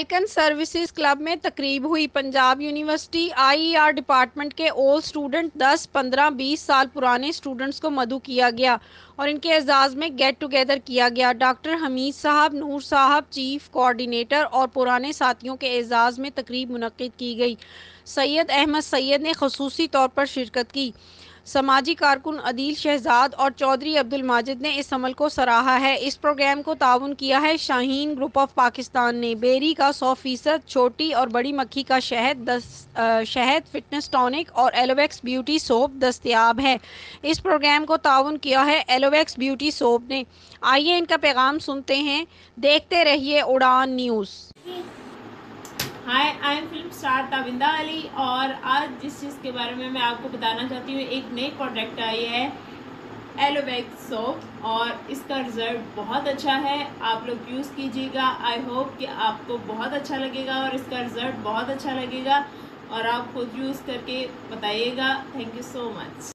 American services club में तकरीब हुई। पंजाब यूनिवर्सिटी आईईआर डिपार्टमेंट के ओल्ड स्टूडेंट 10, 15, 20 साल पुराने स्टूडेंट्स को मदऊ किया गया और इनके एजाज़ में गेट टुगेदर किया गया। डॉक्टर हमीद साहब, नूर साहब चीफ कोऑर्डिनेटर और पुराने साथियों के एजाज़ में तकरीब मुनक्किद की गई। सैयद अहमद सैयद ने खसूसी तौर पर शिरकत की। समाजी कारकुन अदील शहजाद और चौधरी अब्दुल माजिद ने इस अमल को सराहा है। इस प्रोग्राम को ताउन किया है शाहीन ग्रुप ऑफ पाकिस्तान ने। बेरी का 100% छोटी और बड़ी मक्खी का शहद फिटनेस टॉनिक और एलोवेक्स ब्यूटी सोप दस्तयाब है। इस प्रोग्राम को ताउन किया है एलोवेक्स ब्यूटी सोप ने। आइए इनका पैगाम सुनते हैं। देखते रहिए उड़ान news. Hi, I am film star Tabinda Ali और आज जिस चीज़ के बारे में मैं आपको बताना चाहती हूँ, एक नई प्रोडक्ट आई है एलोवेक्स सोप और इसका रिज़ल्ट बहुत अच्छा है। आप लोग यूज़ कीजिएगा। आई होप कि आपको बहुत अच्छा लगेगा और इसका रिज़ल्ट बहुत अच्छा लगेगा और आप खुद यूज़ करके बताइएगा। Thank you so much.